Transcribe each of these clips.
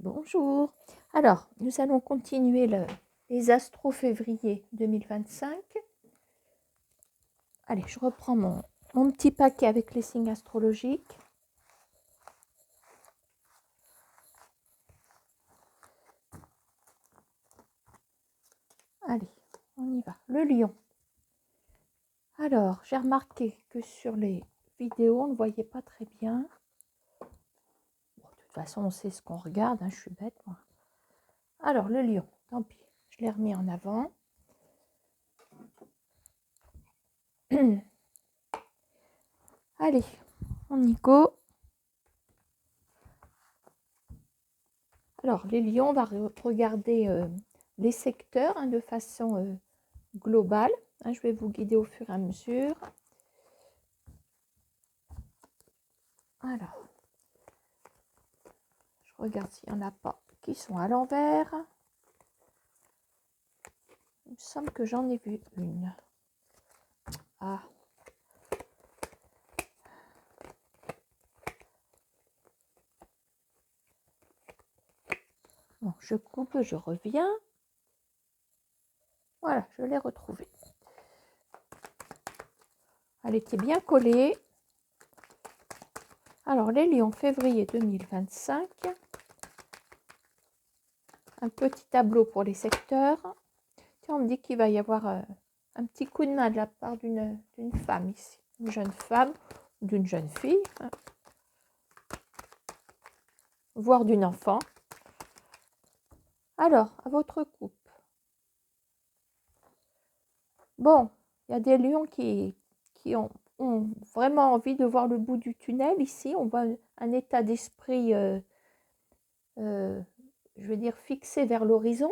Bonjour. Alors, nous allons continuer les astros février 2025. Allez, je reprends mon petit paquet avec les signes astrologiques. Allez, on y va. Le lion. Alors, j'ai remarqué que sur les vidéos, on ne voyait pas très bien. Bon, de toute façon, on sait ce qu'on regarde, hein, je suis bête, moi. Alors, le lion, tant pis, je l'ai remis en avant. Allez, on y go. Alors, les lions, on va regarder les secteurs de façon globale. Je vais vous guider au fur et à mesure. Alors, je regarde s'il n'y en a pas qui sont à l'envers. Il me semble que j'en ai vu une. Ah. Bon, je coupe, je reviens. Voilà, je l'ai retrouvée. Elle était bien collée. Alors, les lions, février 2025. Un petit tableau pour les secteurs. Tiens, on me dit qu'il va y avoir un petit coup de main de la part d'une femme ici. Une jeune femme, d'une jeune fille, hein, voire d'une enfant. Alors, à votre coupe. Bon, il y a des lions qui ont vraiment envie de voir le bout du tunnel. Ici, on voit un état d'esprit, je veux dire, fixé vers l'horizon.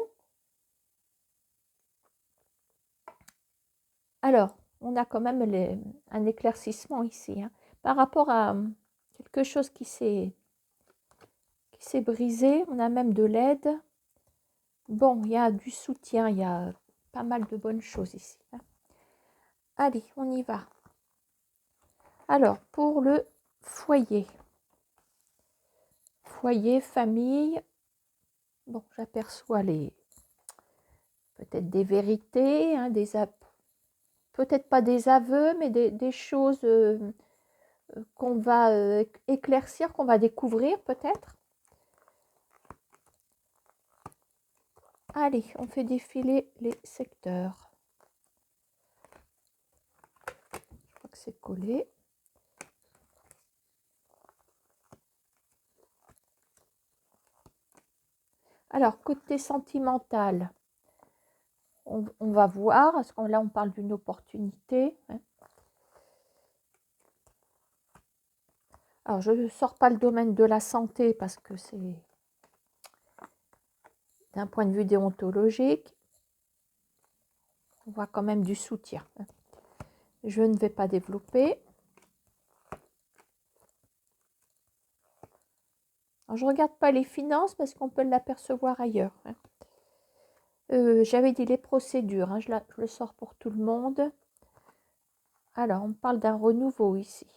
Alors, on a quand même un éclaircissement ici, hein, par rapport à quelque chose qui s'est brisé. On a même de l'aide. Bon, il y a du soutien, il y a pas mal de bonnes choses ici, hein. Allez, on y va. Alors, pour le foyer. Foyer, famille. Bon, j'aperçois peut-être des vérités, hein, peut-être pas des aveux, mais des choses qu'on va éclaircir, qu'on va découvrir peut-être. Allez, on fait défiler les secteurs. Je crois que c'est collé. Alors, côté sentimental, on va voir, parce que là, on parle d'une opportunité, hein. Alors, je ne sors pas le domaine de la santé parce que c'est d'un point de vue déontologique. On voit quand même du soutien. Je ne vais pas développer. Alors, je ne regarde pas les finances parce qu'on peut l'apercevoir ailleurs, hein. J'avais dit les procédures, hein, je le sors pour tout le monde. Alors, on parle d'un renouveau ici.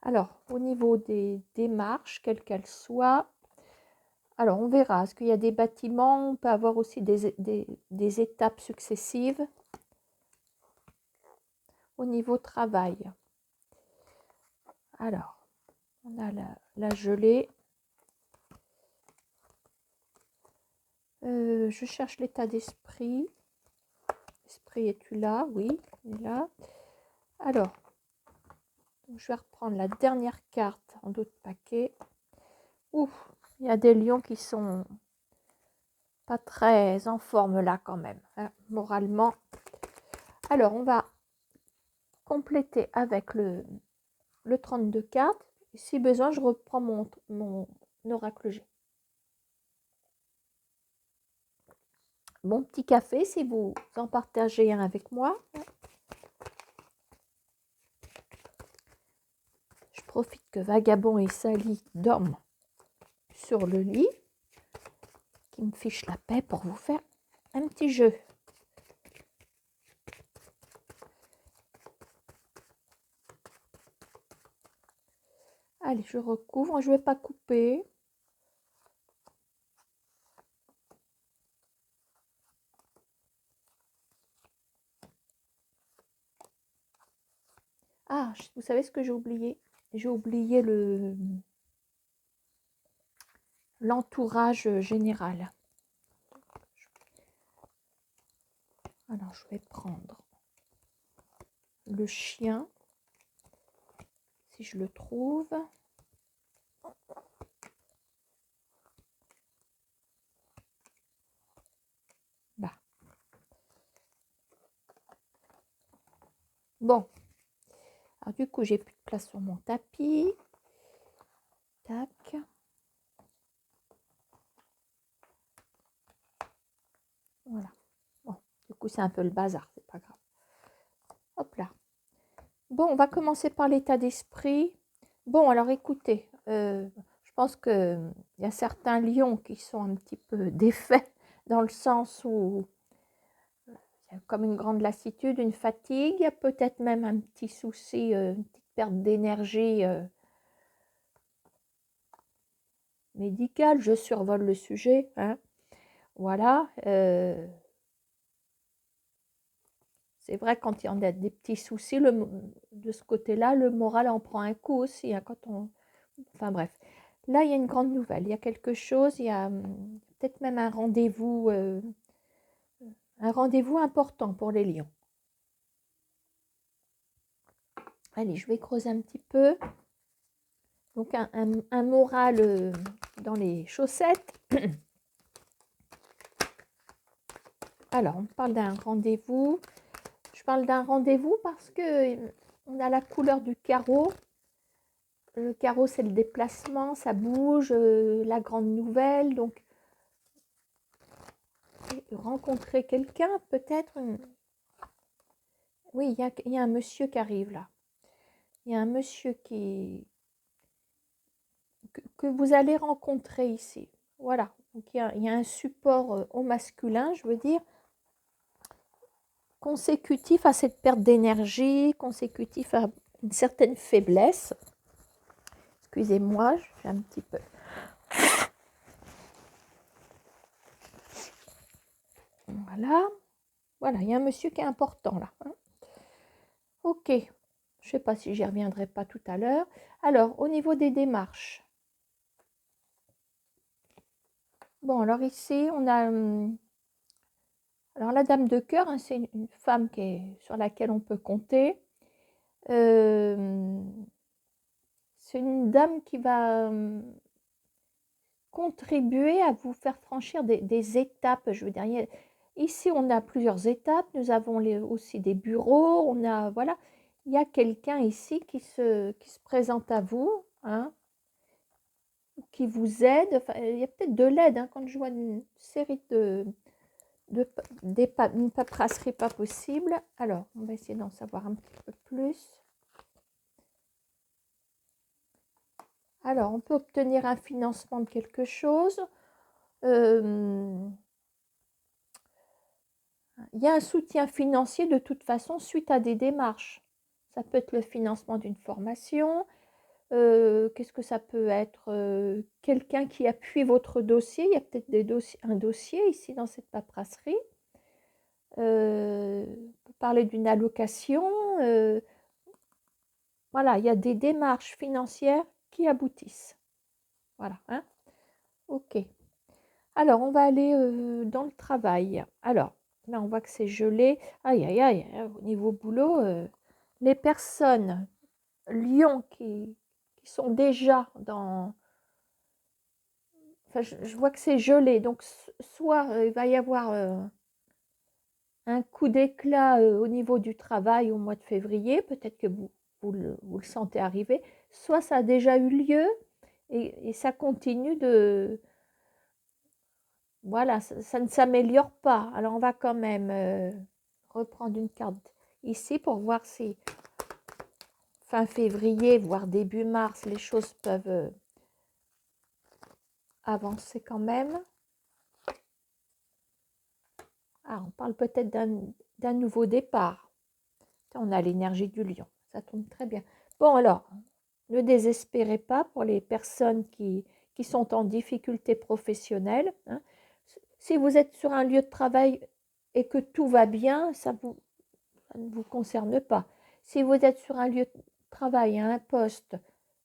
Alors, au niveau des démarches, quelles qu'elles soient, alors on verra. Est-ce qu'il y a des bâtiments? On peut avoir aussi des étapes successives. Au niveau travail, alors, on a la gelée. Je cherche l'état d'esprit. L'esprit, es-tu là? Oui, il est là. Alors, je vais reprendre la dernière carte en d'autres paquets. Ouf, il y a des lions qui sont pas très en forme là quand même, hein, moralement. Alors, on va compléter avec le 32 cartes. Si besoin, je reprends mon oracle G. Bon petit café, si vous en partagez un avec moi. Je profite que Vagabond et Sally dorment sur le lit, qui me fichent la paix pour vous faire un petit jeu. Allez, je recouvre. Je ne vais pas couper. Ah, vous savez ce que j'ai oublié? J'ai oublié l'entourage général. Alors, je vais prendre le chien, si je le trouve. Bah. Bon. Alors, du coup, j'ai plus de place sur mon tapis. Tac. Voilà. Bon, du coup, c'est un peu le bazar, c'est pas grave. Hop là. Bon, on va commencer par l'état d'esprit. Bon, alors écoutez, je pense qu'il y a certains lions qui sont un petit peu défaits dans le sens où il y a comme une grande lassitude, une fatigue, il y a peut-être même un petit souci, une petite perte d'énergie médicale. Je survole le sujet, hein. Voilà. C'est vrai, quand il y en a des petits soucis, de ce côté-là, le moral en prend un coup aussi, hein, quand on... Enfin bref. Là, il y a une grande nouvelle. Il y a quelque chose, il y a peut-être même un rendez-vous important pour les lions. Allez, je vais creuser un petit peu. Donc, un moral dans les chaussettes. Alors, on parle d'un rendez-vous. Je parle d'un rendez-vous parce que on a la couleur du carreau. Le carreau, c'est le déplacement, ça bouge, la grande nouvelle. Donc, rencontrer quelqu'un, peut-être. Oui, il y a un monsieur qui arrive là. Il y a un monsieur que vous allez rencontrer ici. Voilà. Donc, il y a un support au masculin, je veux dire, consécutif à cette perte d'énergie, consécutif à une certaine faiblesse. Excusez-moi, je fais un petit peu. Voilà. Voilà, il y a un monsieur qui est important là. Hein. Ok. Je ne sais pas si j'y reviendrai pas tout à l'heure. Alors, au niveau des démarches. Bon, alors ici, on a... alors, la dame de cœur, hein, c'est une femme sur laquelle on peut compter. C'est une dame qui va contribuer à vous faire franchir des étapes. Je veux dire, ici, on a plusieurs étapes. Nous avons aussi des bureaux. On a, voilà, il y a quelqu'un ici qui se présente à vous, hein, qui vous aide. Enfin, il y a peut-être de l'aide, hein, quand je vois une série une paperasserie pas possible. Alors, on va essayer d'en savoir un petit peu plus. Alors, on peut obtenir un financement de quelque chose. Il y a un soutien financier de toute façon suite à des démarches. Ça peut être le financement d'une formation. Qu'est-ce que ça peut être? Quelqu'un qui appuie votre dossier. Il y a peut-être un dossier ici dans cette paperasserie. On peut parler d'une allocation. Voilà, il y a des démarches financières qui aboutissent. Voilà, hein. Ok. Alors, on va aller dans le travail. Alors, là, on voit que c'est gelé. Aïe, aïe, aïe, au niveau boulot, les personnes Lyon qui sont déjà dans... Enfin, je vois que c'est gelé. Donc, soit il va y avoir un coup d'éclat au niveau du travail au mois de février. Peut-être que vous le sentez arriver. Soit ça a déjà eu lieu et ça continue de... Voilà, ça ne s'améliore pas. Alors, on va quand même reprendre une carte ici pour voir si fin février, voire début mars, les choses peuvent avancer quand même. Ah, on parle peut-être d'un nouveau départ. On a l'énergie du lion. Ça tombe très bien. Bon, alors, ne désespérez pas pour les personnes qui sont en difficulté professionnelle. Hein. Si vous êtes sur un lieu de travail et que tout va bien, ça ne vous concerne pas. Si vous êtes sur un lieu de travail, à un poste,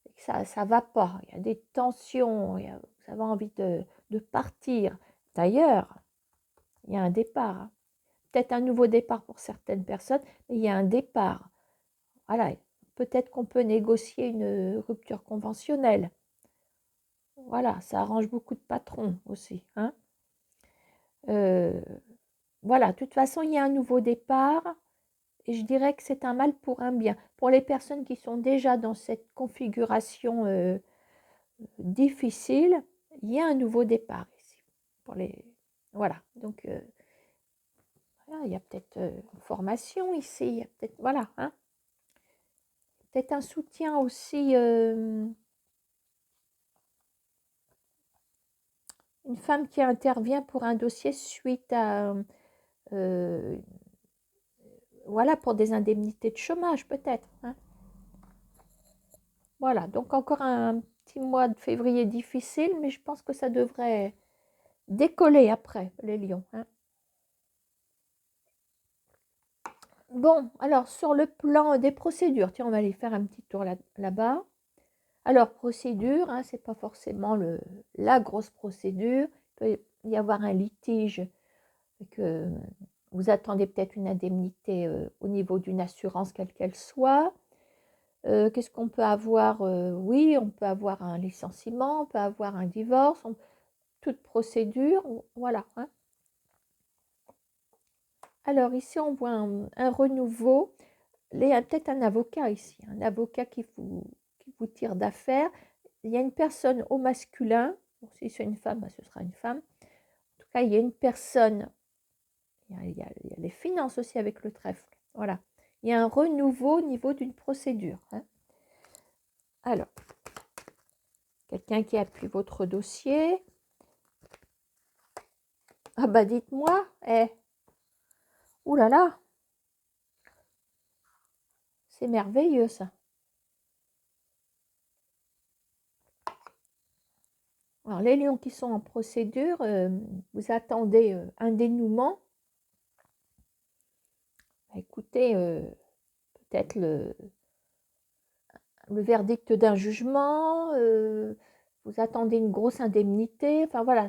et que ça ne va pas, il y a des tensions, vous avez envie de partir. D'ailleurs, il y a un départ. Hein. Peut-être un nouveau départ pour certaines personnes, mais il y a un départ. Voilà, peut-être qu'on peut négocier une rupture conventionnelle. Voilà, ça arrange beaucoup de patrons aussi. Hein. Voilà, de toute façon, il y a un nouveau départ et je dirais que c'est un mal pour un bien. Pour les personnes qui sont déjà dans cette configuration difficile, il y a un nouveau départ ici. Voilà, donc voilà, il y a peut-être une formation ici, il y a peut-être, voilà, hein. Peut-être un soutien aussi, une femme qui intervient pour un dossier suite à, voilà, pour des indemnités de chômage peut-être. Hein. Voilà, donc encore un petit mois de février difficile, mais je pense que ça devrait décoller après, les lions. Hein. Bon, alors sur le plan des procédures, tiens, on va aller faire un petit tour là-bas. Alors, procédure, hein, ce n'est pas forcément la grosse procédure. Il peut y avoir un litige que vous attendez peut-être une indemnité au niveau d'une assurance, quelle qu'elle soit. Qu'est-ce qu'on peut avoir? Oui, on peut avoir un licenciement, on peut avoir un divorce, toute procédure, voilà. Hein. Alors ici, on voit un renouveau. Il y a peut-être un avocat ici, un avocat qui vous tire d'affaire. Il y a une personne au masculin. Bon, si c'est une femme, ce sera une femme. En tout cas, il y a une personne. Il y a les finances aussi avec le trèfle. Voilà. Il y a un renouveau au niveau d'une procédure. Hein. Alors, quelqu'un qui appuie votre dossier. Ah bah dites-moi. Ouh là là. C'est merveilleux ça. Alors, les lions qui sont en procédure, vous attendez un dénouement. Écoutez, peut-être le verdict d'un jugement, vous attendez une grosse indemnité, enfin voilà,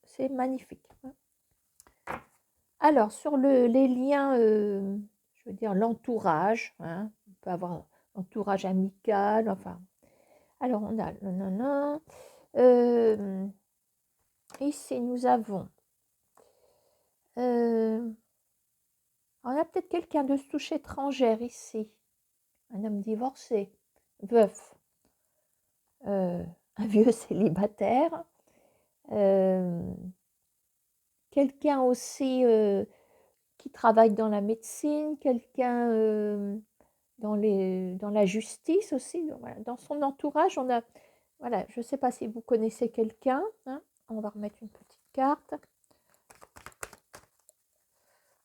c'est magnifique. Alors, sur les liens, je veux dire l'entourage, hein, on peut avoir l'entourage amical, enfin. Alors, on a nanana. Ici, nous avons. On a peut-être quelqu'un de souche étrangère ici. Un homme divorcé, veuf, un vieux célibataire. Quelqu'un aussi qui travaille dans la médecine, quelqu'un dans la justice aussi. Donc, voilà. Dans son entourage, on a, voilà, je ne sais pas si vous connaissez quelqu'un. Hein. On va remettre une petite carte.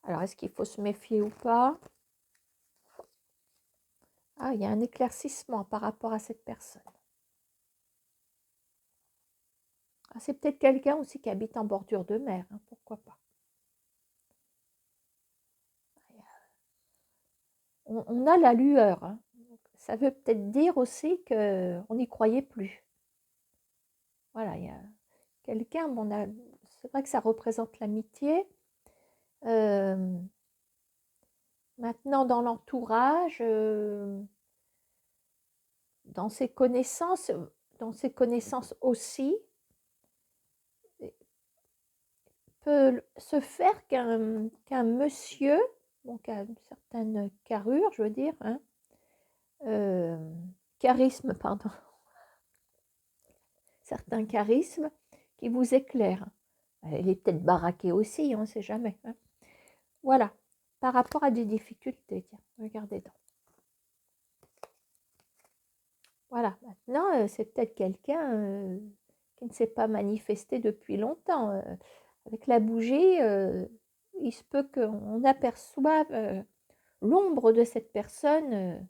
Alors, est-ce qu'il faut se méfier ou pas? Ah, il y a un éclaircissement par rapport à cette personne. Ah, c'est peut-être quelqu'un aussi qui habite en bordure de mer, hein, pourquoi pas. On a la lueur. Hein. Ça veut peut-être dire aussi qu'on n'y croyait plus. Voilà, il y a quelqu'un, c'est vrai que ça représente l'amitié. Maintenant, dans l'entourage, dans ses connaissances aussi, peut se faire qu'un monsieur, donc à une certaine carrure, je veux dire, hein, charisme, pardon, certains charismes qui vous éclairent. Il est peut-être baraqué aussi, on ne sait jamais. Hein. Voilà, par rapport à des difficultés, tiens, regardez donc. Voilà, maintenant, c'est peut-être quelqu'un qui ne s'est pas manifesté depuis longtemps. Avec la bougie, il se peut qu'on aperçoive l'ombre de cette personne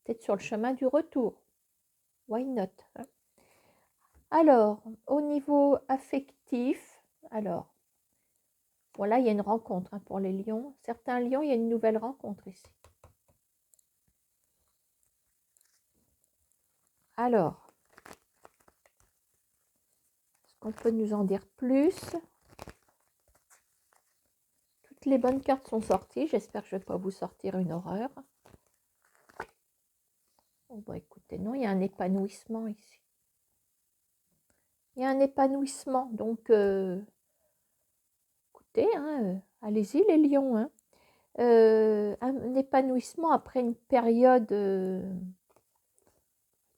peut-être sur le chemin du retour. Why not? Alors, au niveau affectif, alors, voilà, il y a une rencontre pour les lions. Certains lions, il y a une nouvelle rencontre ici. Alors, est-ce qu'on peut nous en dire plus? Toutes les bonnes cartes sont sorties. J'espère que je ne vais pas vous sortir une horreur. Oh, bah, écoutez, non, il y a un épanouissement ici. Il y a un épanouissement. Donc, écoutez, hein, allez-y les lions. Hein. Un épanouissement après une période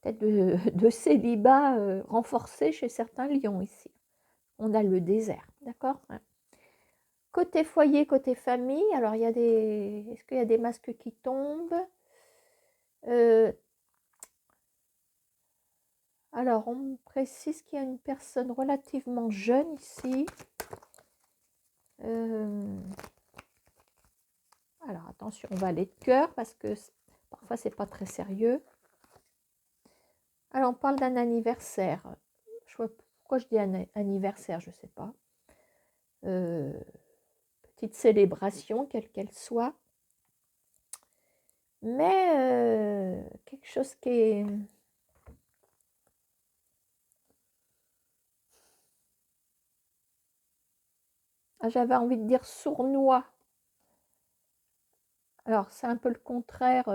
peut-être de célibat renforcé chez certains lions ici. On a le désert, d'accord? Côté foyer, côté famille, alors il y a des... Est-ce qu'il y a des masques qui tombent? Alors, on me précise qu'il y a une personne relativement jeune ici. Alors, attention, on va aller de cœur parce que parfois, c'est pas très sérieux. Alors, on parle d'un anniversaire. Je vois pourquoi je dis anniversaire, je ne sais pas. Petite célébration, quelle qu'elle soit. Mais quelque chose qui est... Ah, j'avais envie de dire sournois. Alors, c'est un peu le contraire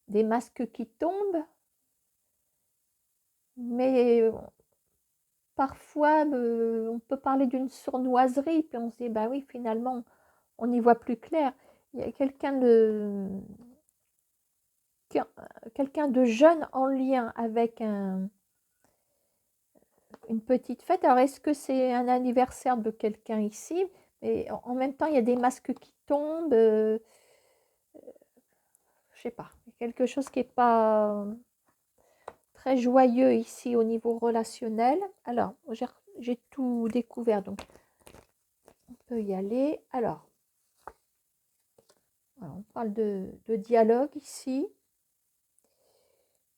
des masques qui tombent. Mais parfois, on peut parler d'une sournoiserie, puis on se dit, bah oui, finalement, on n'y voit plus clair. Il y a quelqu'un de jeune en lien avec une petite fête. Alors, est-ce que c'est un anniversaire de quelqu'un ici? Mais en même temps, il y a des masques qui tombent. Je sais pas. Quelque chose qui n'est pas très joyeux ici au niveau relationnel. Alors, j'ai tout découvert, donc on peut y aller. Alors on parle de dialogue ici.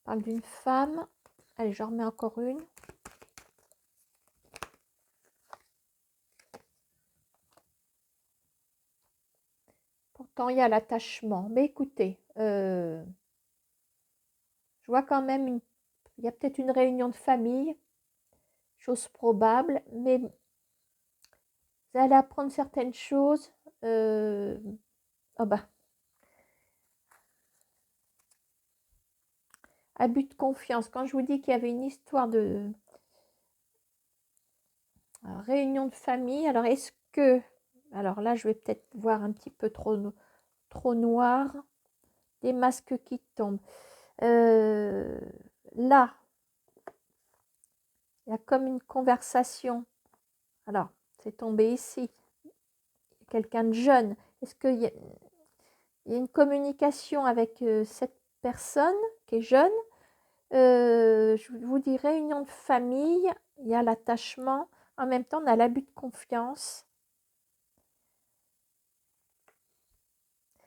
On parle d'une femme. Allez, j'en remets encore une. Pourtant, il y a l'attachement. Mais écoutez, je vois quand même, il y a peut-être une réunion de famille, chose probable, mais vous allez apprendre certaines choses. Oh bah, abus de confiance. Quand je vous dis qu'il y avait une histoire de réunion de famille, alors est-ce que... Alors là, je vais peut-être voir un petit peu trop noir. Des masques qui tombent. Là, il y a comme une conversation. Alors, c'est tombé ici. Quelqu'un de jeune. Est-ce qu'il y a une communication avec cette personne qui est jeune? Je vous dis réunion de famille. Il y a l'attachement. En même temps, on a l'abus de confiance.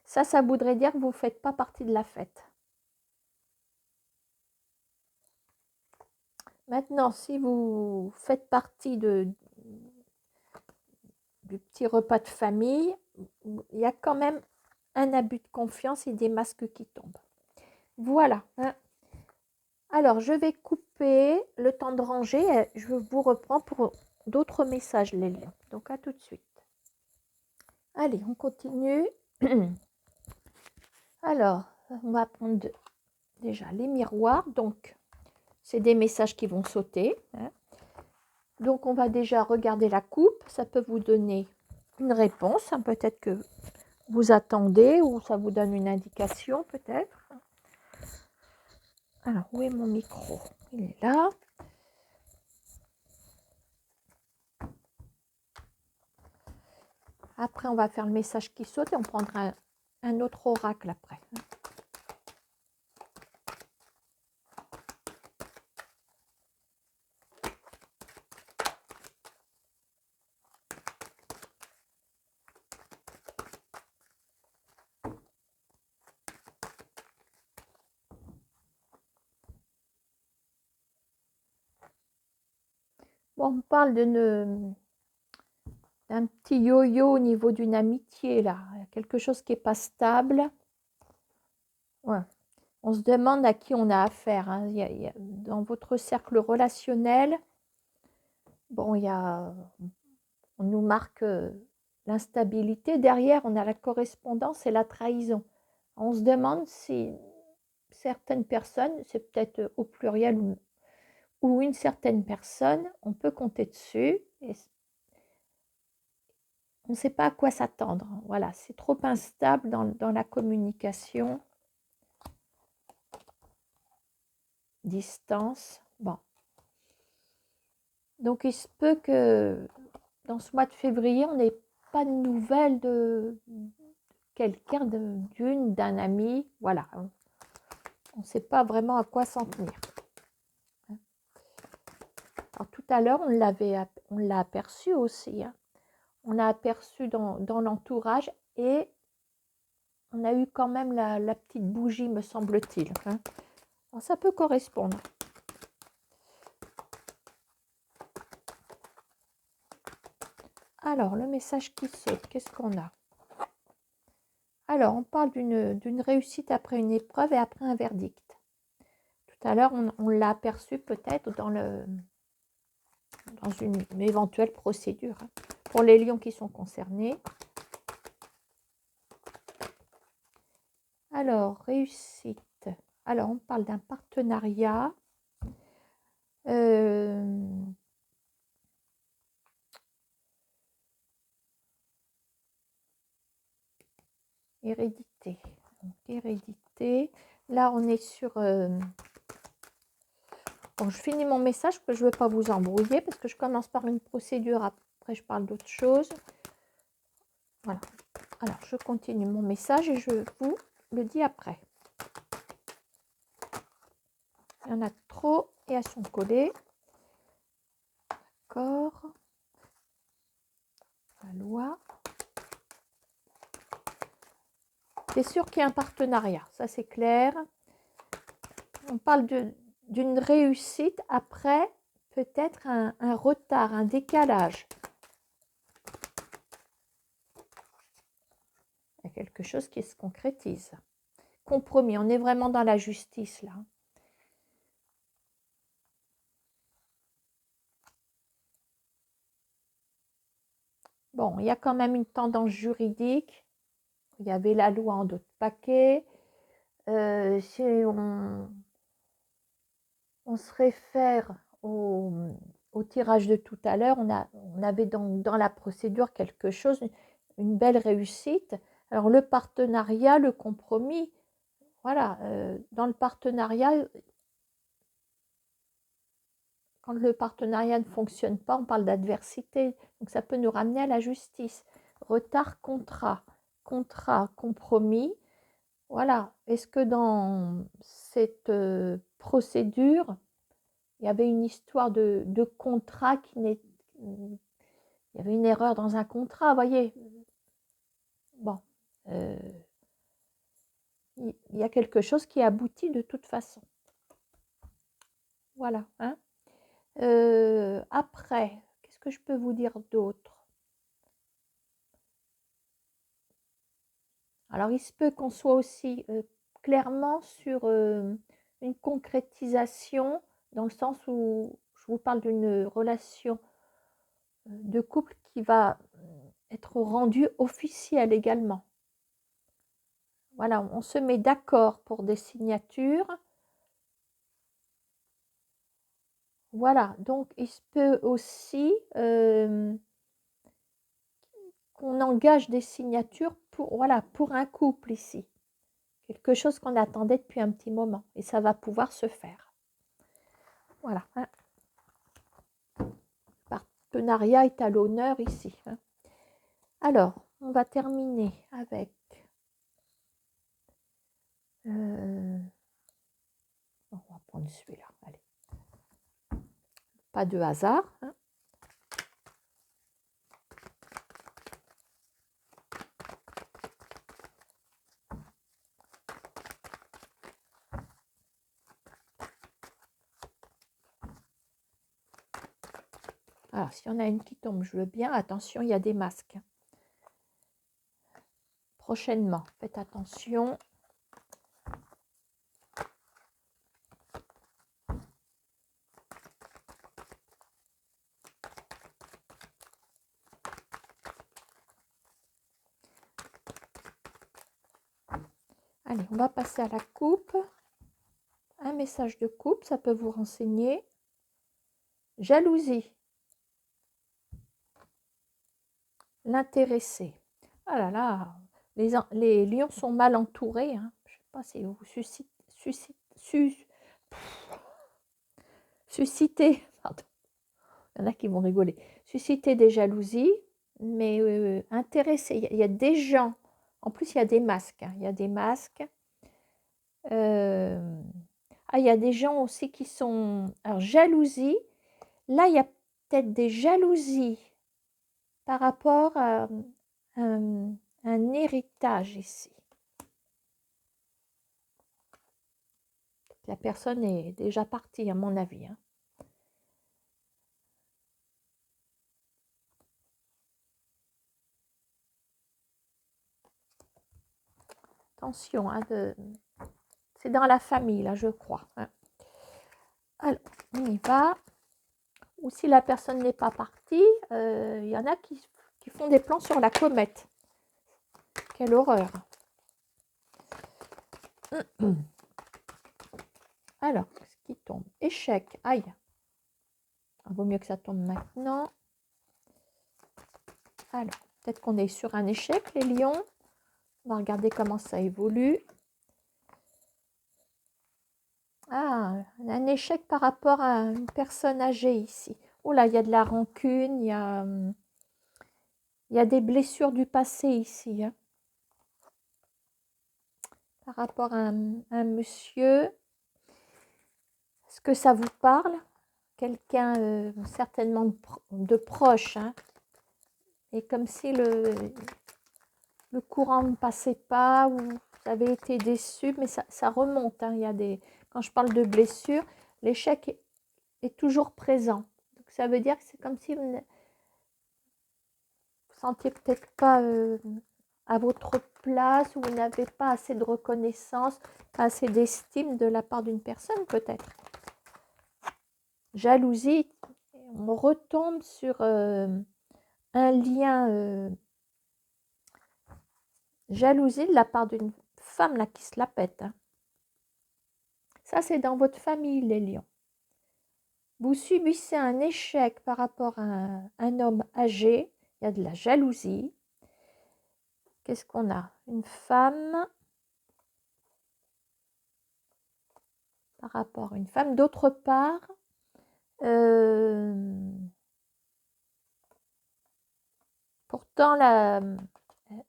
Ça voudrait dire que vous ne faites pas partie de la fête. Maintenant, si vous faites partie du petit repas de famille, il y a quand même un abus de confiance et des masques qui tombent. Voilà. Alors, je vais couper le temps de ranger. Je vous reprends pour d'autres messages, les liens. Donc, à tout de suite. Allez, on continue. Alors, on va prendre déjà les miroirs. Donc, c'est des messages qui vont sauter. Donc, on va déjà regarder la coupe. Ça peut vous donner une réponse. Peut-être que vous attendez ou ça vous donne une indication, peut-être. Alors, où est mon micro? Il est là. Après, on va faire le message qui saute et on prendra un autre oracle après. Bon, on parle d'un petit yo-yo au niveau d'une amitié, là. Quelque chose qui n'est pas stable. Ouais. On se demande à qui on a affaire. Hein. Dans votre cercle relationnel, bon, on nous marque l'instabilité. Derrière, on a la correspondance et la trahison. On se demande si certaines personnes, c'est peut-être au pluriel ou une certaine personne, on peut compter dessus. Et on ne sait pas à quoi s'attendre. Voilà, c'est trop instable dans la communication. Distance. Bon. Donc, il se peut que dans ce mois de février, on n'ait pas de nouvelles de quelqu'un, d'un ami. Voilà. On ne sait pas vraiment à quoi s'en tenir. Alors, tout à l'heure, on l'a aperçu aussi. Hein. On l'a aperçu dans l'entourage et on a eu quand même la petite bougie, me semble-t-il. Hein. Alors, ça peut correspondre. Alors, le message qui saute, qu'est-ce qu'on a? Alors, on parle d'une réussite après une épreuve et après un verdict. Tout à l'heure, on l'a aperçu peut-être dans une éventuelle procédure. Hein. Pour les lions qui sont concernés. Alors, réussite. Alors, on parle d'un partenariat. Hérédité. Donc, hérédité. Là, on est sur... Bon, je finis mon message parce que je ne veux pas vous embrouiller parce que je commence par une procédure, après je parle d'autre chose. Voilà. Alors, je continue mon message et je vous le dis après. Il y en a trop et elles sont collées. D'accord. La loi. C'est sûr qu'il y a un partenariat, ça c'est clair. On parle d'une réussite après peut-être un retard, un décalage. Il y a quelque chose qui se concrétise. Compromis, on est vraiment dans la justice là. Bon, il y a quand même une tendance juridique. Il y avait la loi en d'autres paquets. Si on se réfère au tirage de tout à l'heure, on avait donc dans la procédure quelque chose, une belle réussite. Alors le partenariat, le compromis, voilà, dans le partenariat, quand le partenariat ne fonctionne pas, on parle d'adversité, donc ça peut nous ramener à la justice. Retard, contrat, compromis. Voilà, est-ce que dans cette procédure, il y avait une histoire de contrat qui n'est... Il y avait une erreur dans un contrat, vous voyez. Bon, il y a quelque chose qui aboutit de toute façon. Voilà. Hein. Après, qu'est-ce que je peux vous dire d'autre? Alors, il se peut qu'on soit aussi clairement sur une concrétisation, dans le sens où je vous parle d'une relation de couple qui va être rendue officielle également. Voilà, on se met d'accord pour des signatures. Voilà, donc il se peut aussi qu'on engage des signatures pour un couple ici. Quelque chose qu'on attendait depuis un petit moment. Et ça va pouvoir se faire. Voilà. Hein. Le partenariat est à l'honneur ici. Hein. Alors, on va terminer avec... on va prendre celui-là. Allez. Pas de hasard. Hein. Alors, s'il y en a une qui tombe, je veux bien. Attention, il y a des masques. Prochainement, faites attention. Allez, on va passer à la coupe. Un message de coupe, ça peut vous renseigner. Jalousie. L'intéressé. Ah là là, les lions sont mal entourés. Hein. Je ne sais pas si vous suscitez, pardon, il y en a qui vont rigoler, susciter des jalousies, mais intéressés. Il y a des gens, en plus il y a des masques. Hein. Il y a des masques. Il y a des gens aussi qui sont... Alors, jalousie, là, il y a peut-être des jalousies par rapport à un héritage ici. La personne est déjà partie, à mon avis. Hein. Attention, hein, c'est dans la famille, là, je crois. Hein. Alors, on y va. Ou si la personne n'est pas partie, il y en a qui font des plans sur la comète. Quelle horreur. Alors, ce qui tombe. Échec. Aïe. Il vaut mieux que ça tombe maintenant. Alors, peut-être qu'on est sur un échec, les lions. On va regarder comment ça évolue. Ah, un échec par rapport à une personne âgée ici. Oh là, il y a de la rancune, il y a des blessures du passé ici. Hein. Par rapport à un monsieur. Est-ce que ça vous parle? Quelqu'un certainement de proche. Hein. Et comme si le courant ne passait pas ou vous avez été déçu, mais ça remonte. Hein. Il y a quand je parle de blessure, l'échec est toujours présent. Donc ça veut dire que c'est comme si vous ne sentiez peut-être pas à votre place, ou vous n'avez pas assez de reconnaissance, pas assez d'estime de la part d'une personne peut-être. Jalousie, on retombe sur un lien jalousie de la part d'une femme là qui se la pète. Hein. Ça, c'est dans votre famille, les lions. Vous subissez un échec par rapport à un homme âgé. Il y a de la jalousie. Qu'est-ce qu'on a? Une femme par rapport à une femme. D'autre part, pourtant, la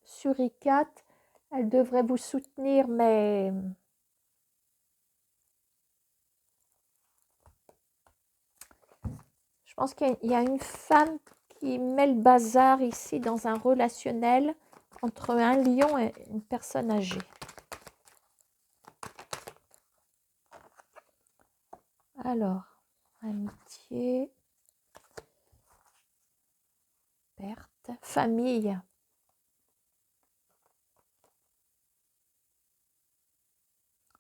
suricate, elle devrait vous soutenir, mais je pense qu'il y a une femme qui met le bazar ici dans un relationnel entre un lion et une personne âgée. Alors, amitié, perte, famille.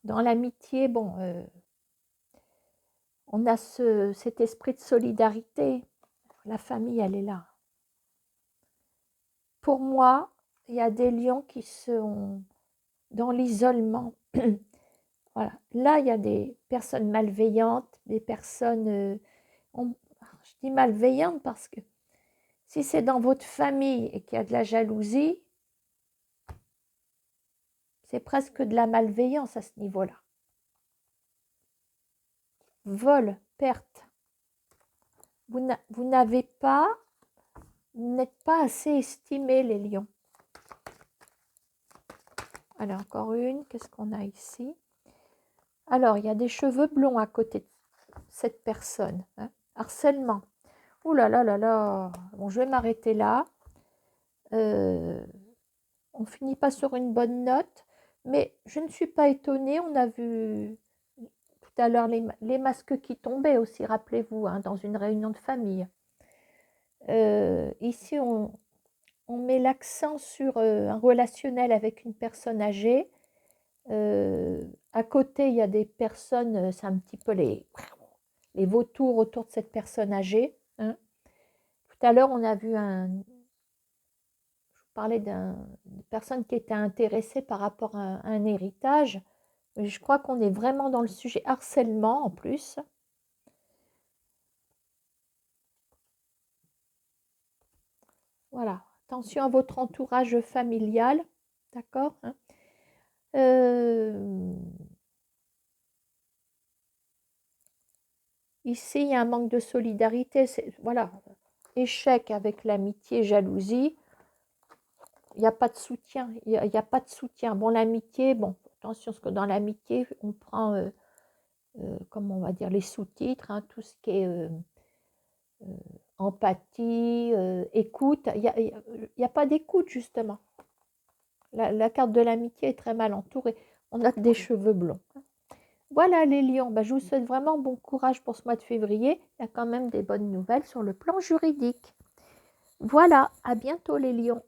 Dans l'amitié, bon, on a cet esprit de solidarité. La famille, elle est là. Pour moi, il y a des lions qui sont dans l'isolement. Voilà. Là, il y a des personnes malveillantes, des personnes... je dis malveillantes parce que si c'est dans votre famille et qu'il y a de la jalousie, c'est presque de la malveillance à ce niveau-là. Vol, perte. Vous n'avez pas, vous n'êtes pas assez estimé, les lions. Allez, encore une. Qu'est-ce qu'on a ici? Alors, il y a des cheveux blonds à côté de cette personne. Hein. Harcèlement. Ouh là là là là. Bon, je vais m'arrêter là. On finit pas sur une bonne note. Mais je ne suis pas étonnée. On a vu tout à l'heure les masques qui tombaient aussi, rappelez-vous, hein, dans une réunion de famille. Ici, on met l'accent sur un relationnel avec une personne âgée. À côté, il y a des personnes, c'est un petit peu les vautours autour de cette personne âgée. Hein. Tout à l'heure, on a vu je vous parlais d'une personne qui était intéressée par rapport à un héritage. Je crois qu'on est vraiment dans le sujet harcèlement en plus. Voilà, attention à votre entourage familial, d'accord, hein. Ici, il y a un manque de solidarité, voilà, échec avec l'amitié, jalousie, il n'y a pas de soutien, il n'y a pas de soutien. Bon, l'amitié, bon, attention, parce que dans l'amitié, on prend, comment on va dire, les sous-titres, hein, tout ce qui est empathie, écoute, il n'y a pas d'écoute, justement. La carte de l'amitié est très mal entourée. On a des cheveux blonds. Voilà les lions, ben, je vous souhaite vraiment bon courage pour ce mois de février. Il y a quand même des bonnes nouvelles sur le plan juridique. Voilà, à bientôt les lions.